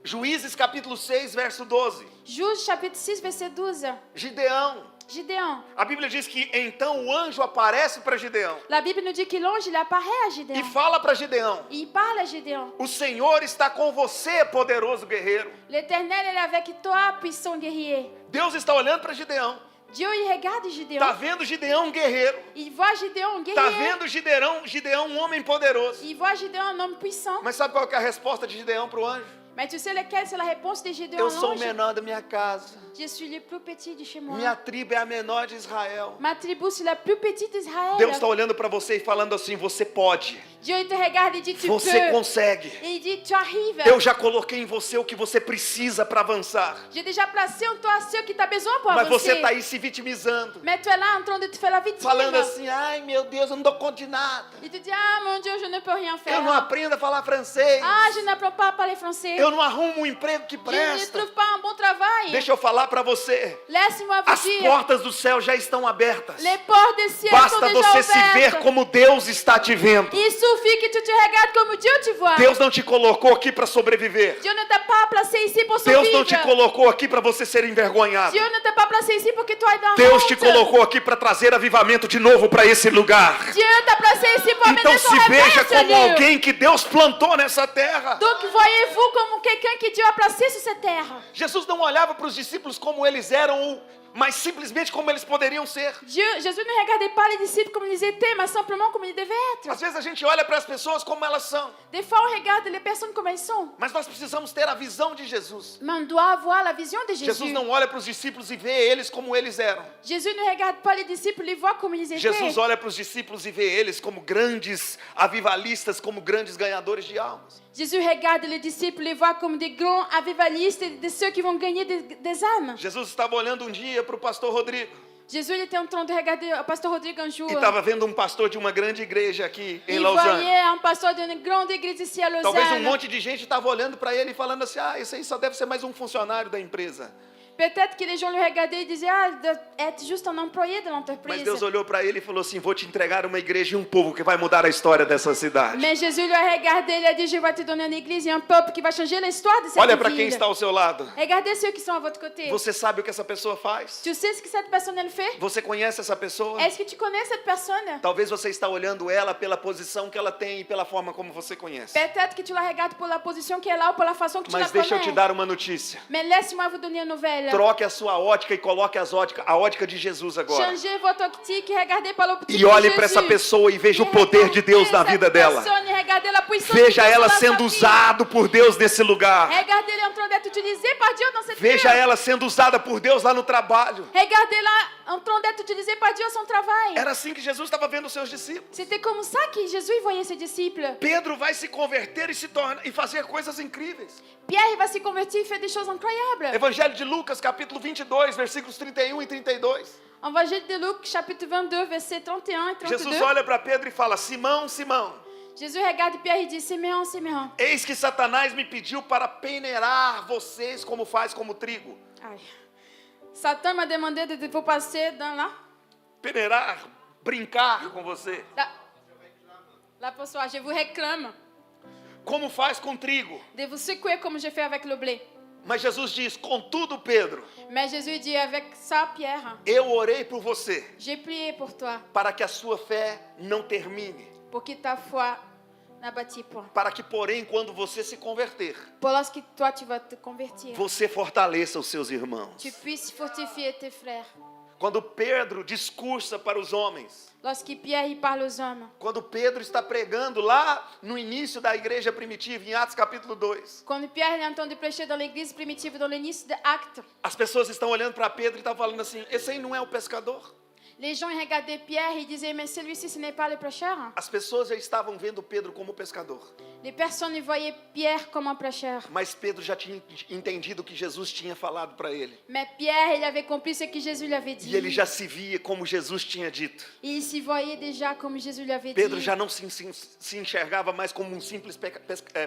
Juízes capítulo 6, verso 12. Juge chapitre 6, verset 12. Gideão. Gideon. A Bíblia diz que então o anjo aparece para Gideão La Bible nous dit que l'ange, il apparaît à e Gideon. fala para Gideão: Il parle à Gideon. o Senhor está com você, poderoso guerreiro. L'Éternel est avec toi, puissant guerrier. Deus está olhando para Gideão. Dieu, il regarde Gideon. Está vendo Gideão guerreiro. Il voit Gideon Está guerrier. vendo Gideão um homem poderoso. Il voit Gideon un homme puissant. Mas sabe qual que é a resposta de Gideão para o anjo? Mais tu sais lequel c'est la réponse de Gideon Eu à sou o l'ange? menor da minha casa. Je suis le plus petit de chez moi. Minha tribo é a menor de Israel. Ma tribu, c'est la plus petite d'Israël. Deus está olhando para você e falando assim: você pode. Dieu, il te regarde et dit, tu Você peux. consegue. Et il dit, tu arrives. Eu já coloquei em você o que você precisa para avançar. J'ai déjà placé en toi ce que tu as besoin pour Mas você avancer. está aí se vitimizando. Mais tu es là en train de te faire la victime. Falando assim: ai meu Deus, eu não dou conta de nada. Il te dit, ah mon Dieu, je ne peux rien faire. Eu não aprendo a falar francês. Ah, je n'apprends pas à parler français. Eu não arrumo um emprego que Je ne presta. trouve pas un bon travail. Deixa eu falar para você. Laisse-moi vous As dire, portas do céu já estão abertas. les portes des cieux Basta sont déjà você se ver ouvertes. como Deus está te vendo. Il suffit que tu te regardes comme Dieu te voit. Deus não te colocou aqui para sobreviver. Dieu ne t'a pas placé ici pour Deus survivre. não te colocou aqui para você ser envergonhado. Dieu ne t'a pas placé ici pour que tu ailles dans la Deus te honte. colocou aqui para trazer avivamento de novo para esse lugar. Dieu t'a placé ici pour Então amener son se réveil veja à ce como lieu. alguém que Deus plantou nessa terra. Donc voyez-vous comme quelqu'un que Dieu a placé sur cette terre. Jesus não olhava para os discípulos como eles eram, mas simplesmente como eles poderiam ser. Jésus ne regardait pas les disciples comme ils étaient, mais simplement comme ils devaient être. Às vezes a gente olha para as pessoas como elas são, Des fois, on regarde les personnes comme elles sont. mas nós precisamos ter a visão de Jesus. Mais on doit avoir la vision de Jésus. Jesus não olha para os discípulos e vê eles como eles eram. Jésus ne regarde pas les disciples, il les voit comme ils étaient. Jesus olha para os discípulos e vê eles como grandes avivalistas, como grandes ganhadores de almas. Jésus regarde les disciples, les voit comme des grands avivalistes, de ceux qui vont gagner des âmes. Jesus estava olhando um dia para o pastor Rodrigo Jésus il était en train de regarder le pasteur Rodrigue un jour. e estava vendo um pastor de uma grande igreja aqui em Il Lausanne. voyait un pasteur d'une grande église ici à Talvez um Lausanne. monte de gente estava olhando para ele e falando assim: ah, esse aí só deve ser mais um funcionário da empresa. Peut-être que les gens le regardaient et disaient, ah, être juste un employé de Mas l'entreprise. Deus olhou para ele e falou assim: vou te entregar uma igreja e um povo que vai mudar a história dessa cidade. Mais Jésus lui a regardé, il a dit, je vais te donner une église et un peuple qui va changer l'histoire de cette Olha para quem ville. está ao seu lado. Regardez ceux qui sont à votre côté. Você sabe o que essa pessoa faz? Tu sais ce que cette personne elle fait? Você conhece essa pessoa? Est-ce que tu connais cette personne? Talvez você está olhando ela pela posição que ela tem e pela forma como você conhece. Peut-être que tu la regardes pour la position qu'elle a ou pour la façon que tu la Mas deixa eu te connais. dar uma notícia. Mais laisse-moi vous donner une nouvelle. Troque a sua ótica e coloque a ótica de Jesus agora. Changez votre optique et regardez par l'optique E olhe de para essa Jésus. pessoa e veja o Et poder de Deus na regardez vida cette dela. personne et regardez la puissance Veja de Dieu ela dans sa sendo vie. usado por Deus nesse lugar. Regardez-la en train d'être utilisée par Dieu dans cette Veja vie. ela sendo usada por Deus lá no trabalho. Regardez-la en train d'être utilisée par Dieu à son travail. Era assim que Jesus estava vendo os seus discípulos. C'était comme ça que Jésus voyait ses disciples. Pedro vai se converter e fazer coisas incríveis. Pierre il va se convertir et faire des choses incroyables. Evangelho de Lucas, capítulo 22, versículos 31 e 32. Évangile de Luc, chapitre 22, versets 31 et 32. Jesus olha para Pedro e fala: Simão, Simão, Jésus regarde Pierre et dit, Simeon, Simeon. eis que Satanás me pediu para peneirar vocês como faz como trigo. Aïe. Satan m'a demandé de vous passer dans Peneirar, brincar com você. la passoire. Je vous réclame. como faz com trigo. de vous secouer comme je fais avec le blé. Mas Jesus diz, contudo, Pedro, Mais Jésus dit avec ça, Pierre, eu orei por você, j'ai prié pour toi, para que a sua fé não termine. pour que ta foi n'abattit point. Para que, porém, quando você se converter, Pour lorsque toi tu vas te convertir, você fortaleça os seus irmãos. tu puisses fortifier tes frères. Quando Pedro discursa para os homens, Lorsque Pierre il parle aux hommes, quando Pedro está pregando lá no início da igreja primitiva, em Atos capítulo 2, quand Pierre il entend de prêcher dans l'église primitive, dans l'initié de Actes, as pessoas estão olhando para Pedro e estão falando assim, esse aí não é o pescador? les gens ils regardaient Pierre et ils disaient, mais celui-ci ce n'est pas le prêcheur. As pessoas já estavam vendo Pedro como pescador. Les personnes ils voyaient Pierre comme un prêcheur. Mas Pedro já tinha entendido o que Jesus tinha falado para ele. Mais Pierre il avait compris ce que Jésus lui avait dit. E ele já se via como Jesus tinha dito. Et il s'y voyait déjà comme Jésus lui avait Pedro dit. já não se enxergava mais como um simples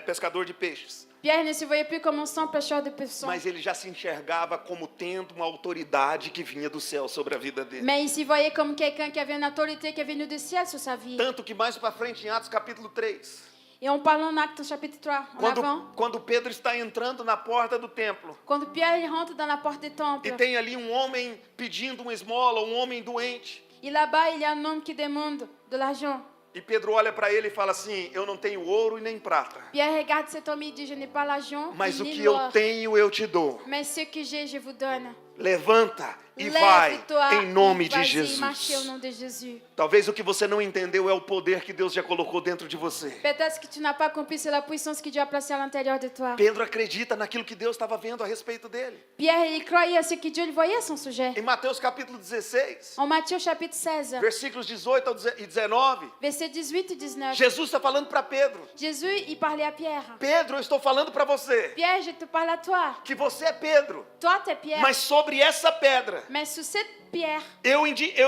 pescador de peixes. Pierre ne se voyait plus comme un simple pêcheur de poissons. Mas ele já se enxergava como tendo uma autoridade que vinha do céu sobre a vida dele. Mais il s'y voyait comme quelqu'un qui avait une autorité qui est venue du ciel sur sa vie. Tanto que mais para frente, em Atos capítulo 3, Et on parle en Actes chapitre 3, en avant. quando Pedro está entrando na porta do templo, Quand Pierre il rentre dans la porte du temple, e tem ali um homem pedindo uma esmola, um homem doente, et là-bas il y a un homme qui demande de l'argent. e Pedro olha para ele e fala assim, eu não tenho ouro e nem prata, Pierre regarde cet homme et dit, je n'ai pas l'argent mas o ni que eu l'or, tenho eu te dou. mais ce que j'ai, je vous donne. Levanta e vai Lève-toi em nome et de vas-y, marchez au Jesus. nom de Jésus. Talvez o que você não entendeu é o poder que Deus já colocou dentro de você. Peut-être que tu n'as pas compris, c'est la puissance que Dieu a placée à l'intérieur de toi. Pedro acredita naquilo que Deus estava vendo a respeito dele. Pierre, il croyait à ce que Dieu lui voyait à son sujet. Em Mateus capítulo 16, En Matthieu chapitre 16, versículos 18 e 19, versets 18 et 19, Jesus está falando para Pedro. Jésus, il parlait à Pierre. Pedro, eu estou falando para você Pierre, je te parle à toi. que você é Pedro, Toi, tu es Pierre. mas sobre essa pedra Mais sous cette pierre, eu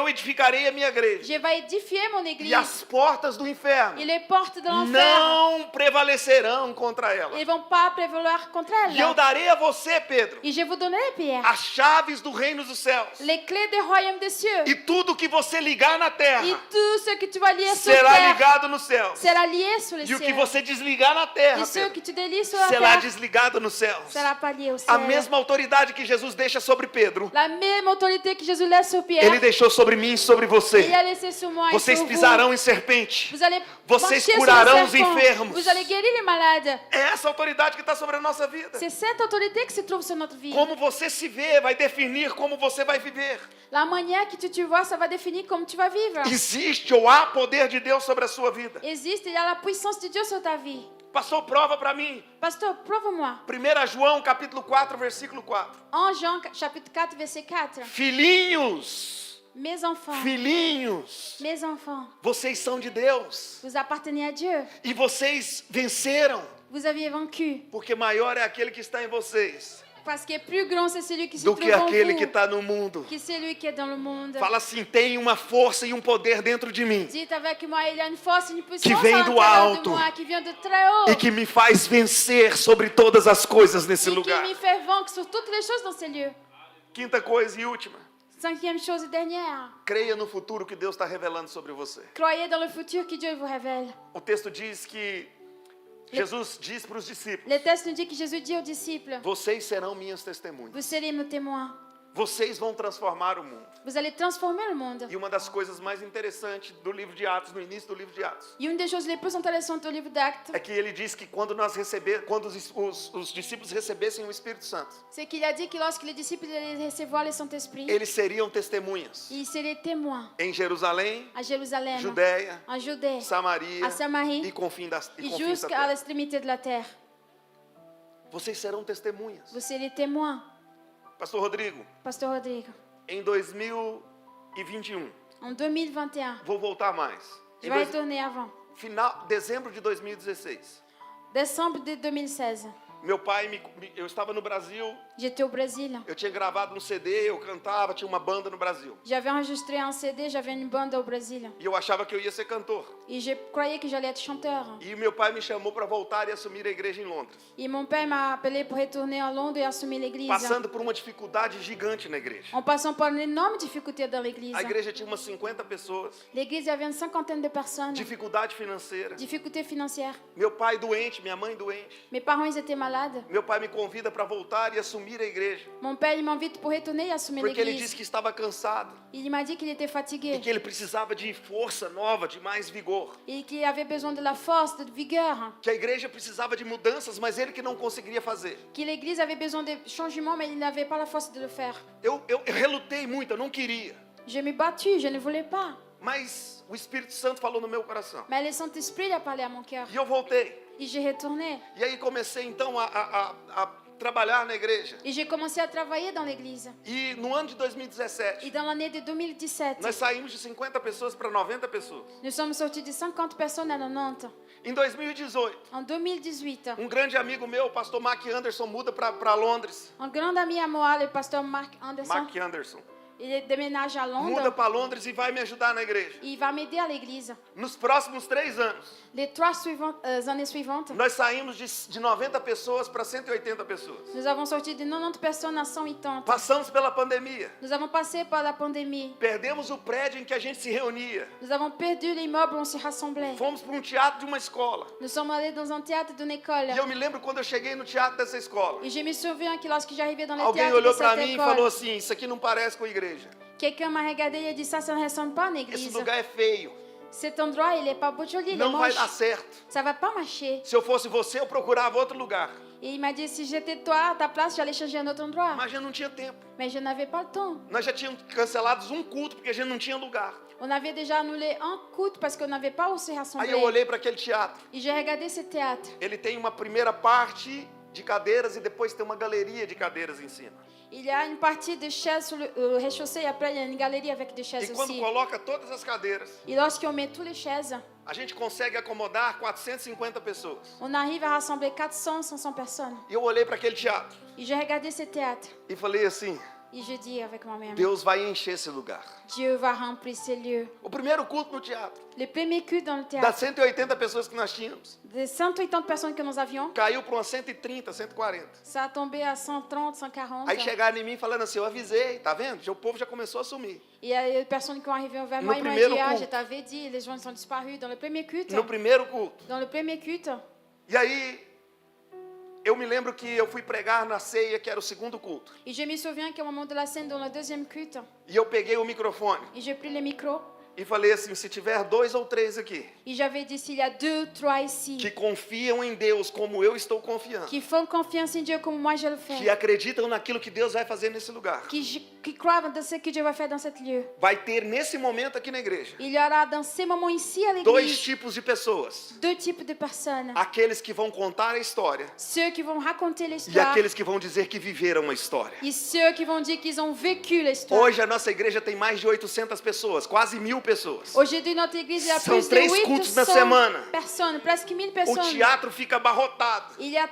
edificarei a minha igreja. je vais édifier mon E église. as portas do inferno Et les portes de l'enfer, não prevalecerão contra ela. ils ne vont pas prévaloir contre E eu elle. darei a você, Pedro, Et je vous donnerai, Pierre, as chaves do reino dos céus. les clés des royaumes des cieux. E tudo que você ligar na Et terra tout ce que tu vas lier sur será terre ligado nos céus. sera lié sur les E o que cieux. você desligar na terra, Et ce Pedro, que tu délies sur la será terre desligado nos céus. sera pas lié au ciel. A mesma autoridade que Jesus deixa sobre Pedro, La même autorité que Jésus laisse sur Pierre, Ele deixou sobre mim e sobre você. il a laissé sur moi et Vocês sur vous. pisarão em serpente. Vous allez Vocês marcher sur curarão les os serpents. enfermos. Vous allez guérir les malades. É essa autoridade que está sobre a nossa vida. C'est cette autorité qui se trouve sur notre vie. Como você se vê vai definir como você vai viver. La manière que tu te vois, ça va définir comment tu vas vivre. Existe ou há poder de Deus sobre a sua vida. Existe, il y a la puissance de Dieu sur ta vie. Passou prova para mim. Pasteur, prouve-moi. 1 João capítulo 4, versículo 4. En Jean chapitre 4, verset 4. Filhinhos, Mes enfants, filhinhos, mes enfants, vocês são de Deus. vous appartenez à Dieu. E vocês venceram, Vous aviez vaincu. porque maior é aquele que está em vocês Parce que plus grand, c'est celui qui se do trouve que en aquele vous que está no mundo. que celui qui est dans le monde. Fala assim, tem uma força e um poder dentro de mim Dites avec moi, il y a une force, une puissance Que à vem do l'intérieur de alto. moi, qui vient de très haut, e que me faz vencer sobre todas as coisas nesse et qui lugar. me fait vaincre sur toutes les choses dans ces lieux. Quinta coisa e última, Cinquième chose et dernière, creia no futuro que Deus está revelando sobre você. croyez dans le futur que Dieu vous révèle. O texto diz que Jesus diz para os discípulos, Le texte nous dit que Jésus dit aux disciples, vocês serão minhas testemunhas. vous serez mes témoins. Vocês vão transformar o mundo. Vous allez transformer le monde. E uma das coisas mais interessantes do livro de Atos, no início do livro de Atos, Et une des choses les plus intéressantes au livre d'Actes, é que ele diz que quando os discípulos recebessem o Espírito Santo, c'est qu'il a dit que lorsque les disciples allaient recevoir le Saint-Esprit, eles seriam testemunhas ils seraient témoins em Jerusalém, à Jérusalem, Judéia, en Judée, Samaria à Samarie e confins da et terra. jusqu'à l'extrémité de la terre. Vocês serão testemunhas. Vous serez témoins. Pastor Rodrigo, Pasteur Rodrigue, em 2021, en 2021, vou voltar mais. je vais retourner avant. Dezembro de 2016, Décembre de 2016, meu pai, eu estava no Brasil J'étais au Brésil. Eu tinha gravado um CD, eu cantava, tinha uma banda no Brasil. J'avais enregistré un CD, j'avais une bande au Brésil. E eu achava que eu ia ser cantor. Et je croyais que j'allais être chanteur. E meu pai me chamou para voltar e assumir a igreja em Londres. Et mon père m'a appelé pour retourner à Londres et assumer l'église. Passando por uma dificuldade gigante na igreja. En passant par une énorme difficulté dans l'église. A igreja tinha umas 50 pessoas. L'église, il y avait une cinquantaine de personnes. Dificuldade financeira. Difficulté financière. Meu pai doente, minha mãe doente. Mes parents, ils étaient malades. Meu pai me convida para voltar e assumir a igreja. Mon père, il m'invite pour retourner et assumer Porque ele l'église. disse que estava cansado. Il m'a dit qu'il était E fatigué. que ele precisava de força nova, de mais vigor. Et qu'il avait besoin de la force, de vigueur. Que a igreja precisava de mudanças, mas ele que não conseguiria fazer. Que l'église avait besoin de changements, mais il n'avait pas la force de le faire. Eu relutei muito, eu não queria. Je m'ai battue, je ne voulais pas. Mas o Espírito Santo falou no meu coração. Mais le Saint-Esprit il a parlé à mon cœur. E eu voltei. Et j'ai retourné. E aí comecei então a trabalhar na igreja. Et j'ai commencé à travailler dans l'église. E no ano de 2017, Et dans l'année de 2017, nós saímos de 50 pessoas para 90 pessoas. nous sommes sortis de 50 personnes à 90. Em 2018, En 2018, grande amigo meu, o pastor Mark Anderson, muda para Londres. un grand ami à moi, le pasteur Mark Anderson, Mark Anderson. il déménage à Muda Londres. para Londres e vai me ajudar na igreja. Il va m'aider à l'église. Nos próximos 3 anos, Les 3 années suivantes, nós saímos de 90 pessoas para 180 pessoas. nous avons sorti de 90 personnes à 180. Passamos pela pandemia. Nous avons passé par la pandémie. Perdemos o prédio em que a gente se reunia. Nous avons perdu l'immeuble où on se rassemblait. Fomos para um teatro de uma escola. Nous sommes allés dans un théâtre d'une école. E eu me lembro quando eu cheguei no teatro dessa escola. Et je me souviens que lorsque j'arrivais dans le Alguém théâtre de olhou para cette mim e falou école, assim: Isso aqui não parece com a igreja. quelqu'un m'a regardé et a dit ça ne ressemble pas à une Esse église. lugar é feio. Cet endroit, il est pas beau joli, il est Não vai moche. dar certo. Ça va pas marcher. Se eu fosse você, eu procurava outro lugar. Et il m'a dit si j'étais toi à ta place, j'allais changer un autre endroit. Mas já não tinha tempo. Mais je n'avais pas le temps. Nós já tínhamos cancelado um culto porque a gente não tinha lugar. On avait déjà annulé un culte parce qu'on n'avait pas où se Aí eu rassembler. olhei para aquele teatro. Et j'ai regardé ce théâtre. Ele tem uma primeira parte de cadeiras e depois tem uma galeria de cadeiras em cima. Il y a une partie de chaises sur le rez-de-chaussée et après il y a une galerie avec des E chaises quando aussi. coloca todas as cadeiras, Et lorsqu'on met toutes les chaises, a gente consegue acomodar 450 pessoas. on arrive à rassembler 400, 500 personnes. E eu olhei para aquele teatro Et j'ai regardé ce théâtre. e falei assim: Et je dis avec moi-même, Deus vai encher esse lugar. Dieu va remplir ces lieux. O primeiro culto no teatro, Le premier culte dans le das théâtre, 180 pessoas que nós tínhamos, des 180 personnes que nous avions, caiu para umas 130, 140. ça a tombé à 130, 140. Aí chegaram em mim falando assim: Eu avisei, tá vendo? O povo já começou a sumir. Il y a des personnes qui ont arrivé vers moi et m'ont primeiro dit, ah, culto. je t'avais dit, les gens sont disparus dans le premier culte. No primeiro culto. Dans le premier culte. E aí, eu me lembro que eu fui pregar na ceia, que era o segundo culto. Et je me souviens qu'au moment de la scène, dans le deuxième culte, E eu peguei o microfone et j'ai pris le micro, e falei assim: se tiver 2 ou 3 aqui et j'avais dit, s'il y a 2 ou 3 ici, que confiam em Deus como eu estou confiando, qui font confiance en Dieu comme moi je le que fais, acreditam naquilo que Deus vai fazer nesse lugar, qui croient dans ce que Dieu va faire dans cet lieu, vai ter nesse momento aqui na igreja il y aura dans ces moments ici à 2 l'église, tipos de pessoas: 2 types de personnes. aqueles que vão contar a história Ceux qui vont raconter e l'histoire aqueles que vão dizer que viveram a história. et ceux qui vont dire qu'ils ont vécu l'histoire. Hoje a nossa igreja tem mais de 800 pessoas, quase 1000 pessoas. Aujourd'hui, notre église, il y a São plus de 3 cultos na 800 semana. personnes, presque 1000 O personnes. teatro fica abarrotado. Il y a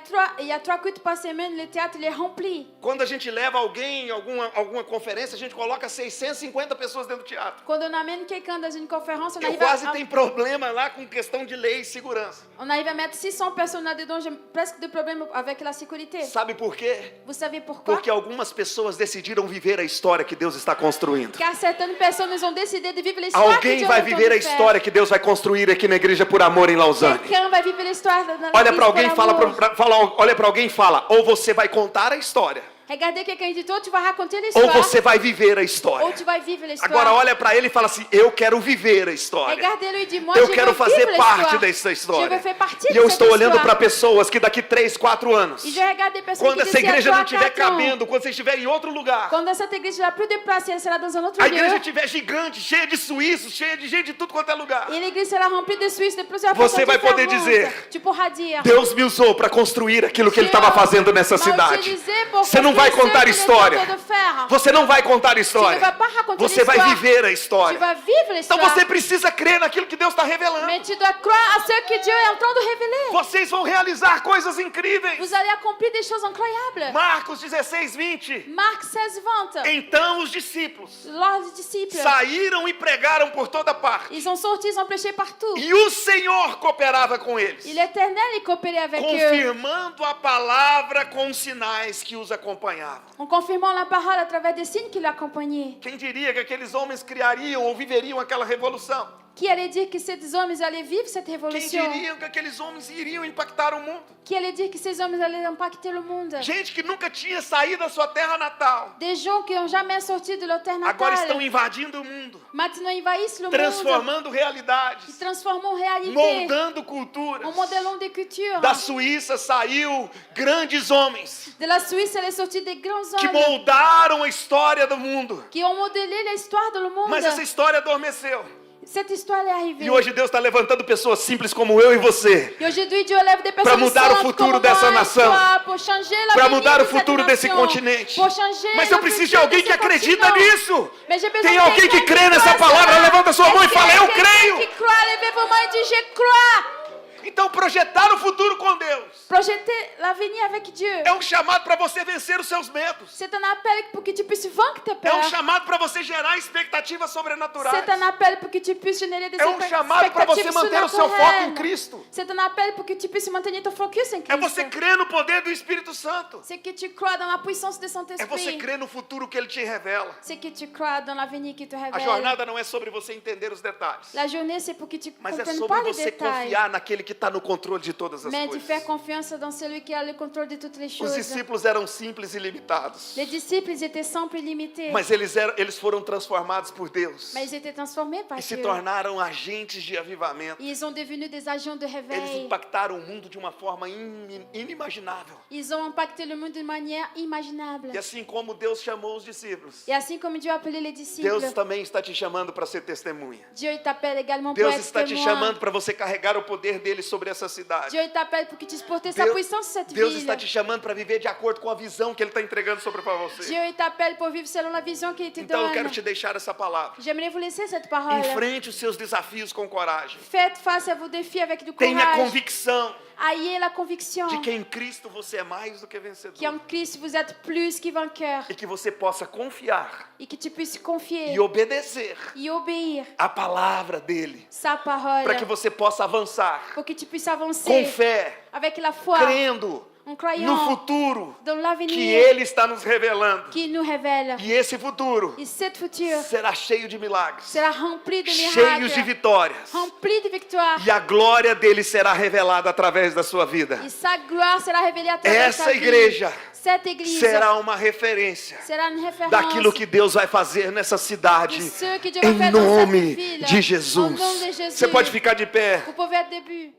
3 cultes par semaine, le théâtre il est rempli. Quando a gente leva alguém em alguma conferência, a gente coloca 650 pessoas dentro do teatro. Quand on amène quelqu'un dans une conférence, Eu quase tenho on problema lá com questão de lei e segurança. arrive à mettre 600 personnes là-dedans. J'ai presque de problèmes avec la sécurité. Sabe por quê? Vous savez pourquoi? Porque algumas pessoas decidiram viver a história que Deus está construindo. Car certaines personnes ont décidé de vivre l'histoire que Alguém Dieu vai est en train viver a de faire. história que Deus vai construir aqui na igreja por amor em Lausanne. Quelqu'un va vivre l'histoire dans Olha l'église para alguém e par fala, amour. olha para alguém e fala: ou você vai contar a história, Regardez quelqu'un et dit, toi tu vas raconter ou l'histoire, você vai viver a ou história. tu vas vivre l'histoire. Agora olha para ele e fala assim: eu quero viver a história. Regardez-le et dit, moi Eu je quero veux fazer vivre parte l'histoire. dessa Je história. veux faire partie E de eu cette estou olhando para histoire. pessoas que daqui 3, 4 anos, Et je regarde des personnes quando qui essa d'ici à igreja 3, não estiver 4 ans, cabendo, quando você estiver em outro lugar, quand cette église n'a plus de place, elle sera dans un autre a lieu. igreja estiver gigante, cheia de suíços, cheia de gente de tudo quanto é lugar, Et l'église sera remplie de Suisses, de plusieurs Você personnes vai poder différentes. dizer, Tu pourras dire, Deus me usou para construir aquilo que Ele Deus estava fazendo nessa m'a cidade. utilisé pour Você não vai construire contar ce que história. Dieu est en train de faire. l'histoire. Você não vai contar a Tu ne história. vas pas raconter Você vai l'histoire. viver a Tu história. vas vivre Então l'histoire. você precisa crer naquilo que Deus está revelando. Mais tu dois croire à ce que Dieu est en train de révéler. Vocês vão realizar coisas incríveis. Vous allez accomplir des choses incroyables. Marcos 16, 20. Marc 16, 20. Então os discípulos Lors des disciples, saíram e pregaram por toda parte. ils ont sorti, ils ont prêché partout. E o Senhor cooperava com eles, Et l'Éternel, il coopérait avec eux. confirmando a palavra com sinais que os acompanhavam. En confirmant la parole à travers des signes qui l'accompagnaient. Quem diria que aqueles homens criariam ou viveriam aquela revolução? Qui allait dire que ces hommes allaient vivre cette Quem révolution? diria que aqueles homens iriam impactar o mundo? Qui allait dire que ces hommes allaient impacter le monde? Gente que nunca tinha saído da sua terra natal, Des gens qui n'ont jamais sorti de leur terre agora estão natale. invadindo o mundo, Maintenant, ils envahissent le monde. transformando Ils realidades, transforment en réalité. moldando culturas. En modelant des cultures. Da Suíça saiu grandes homens De la Suisse, elle est sortie des grands que hommes moldaram a história do mundo. qui ont modélé l'histoire do monde. Mas essa história adormeceu. Cette histoire est arrivée. E hoje Deus está levantando pessoas simples como eu e você, Et aujourd'hui, Dieu lève des personnes mudar o simples futuro comme dessa moi et nação, toi, pour changer para l'avenir mudar de o futuro cette desse nation, continente. pour changer Mas eu le preciso de futur alguém de que ce acredita continent. nisso. Mais j'ai besoin Tem de alguém quelqu'un que crê qui nessa croit palavra? cela. Levanta sua mão e Est-ce fala, qu'il y a eu quelqu'un creio. qui croit, levez vos mains et dites, je crois. Então projetar o futuro com Deus Projeter l'avenir avec Dieu. é um chamado para você vencer os seus medos. C'est un appel pour que tu puisses vaincre tes É um peurs. chamado para você gerar expectativas sobrenaturais. C'est un appel pour que tu puisses générer des É um chamado para você expectatives manter o seu foco em surnaturelles. Cristo. C'est un appel pour que tu puisses maintenir ton focus en É você Christ. crer no poder do Espírito Santo. C'est que tu crois dans la puissance de É você Saint-Esprit. crer no futuro que Ele te revela. C'est que tu crois dans l'avenir qui te A révèle. jornada não é sobre você entender os detalhes, La journée, c'est pour que tu mas é comprennes sobre pas les você détails, confiar naquele que está no controle de todas as mais de faire coisas. confiance dans celui qui a le contrôle de toutes les Os choses. discípulos eram simples e limitados, Les disciples, ils étaient simples et limités, mas eles foram transformados por Deus mais ils étaient transformés par e se Dieu. tornaram agentes de avivamento. Ils sont devenus des agents de Eles réveil. impactaram o mundo de uma forma inimaginável. Ils ont impacté le monde d'une manière imaginable. E assim como Deus chamou os discípulos, Et ainsi comme Dieu a appelé les disciples, Deus também está te chamando para ser testemunha. Dieu il t'appelle également pour Deus être está te témoin. chamando para você carregar o poder dele sobre essa cidade. Dieu il t'appelle pour que tu puisses porter sa Deus, puissance sur cette Deus ville. está te chamando para viver de acordo com a visão que Ele está entregando sobre para você. Dieu il t'appelle pour vivre selon la vision qu'il te Então eu donne. quero te deixar essa palavra. J'aimerais vous laisser cette parole. Enfrente os seus desafios com coragem. Faites face à vos défis avec du Tenha courage. convicção Ayez la conviction de que em Cristo você é mais do que vencedor. qu'en Christ vous êtes plus que vainqueur E que você possa confiar et que tu puisses confier e obedecer et obéir a palavra dele. sa parole Para que você possa avançar pour que tu puisses avancer com fé, avec la foi crendo en no croyant futuro dans que l'avenir Ele está nos revelando. qui nous révèle. E esse futuro Et cette future será cheio de milagres, sera remplie de cheios miracles, de vitórias. remplie de victoires. E a glória dele será revelada através da sua vida. Et sa gloire sera révélée à travers Essa ta vie. igreja Cette église será uma referência sera une référence daquilo que Deus vai fazer nessa de cidade, ce que Dieu va em faire dans cette nome ville. de Au Jesus. nom de Jésus. Você pode ficar de pé. Vous pouvez être debout.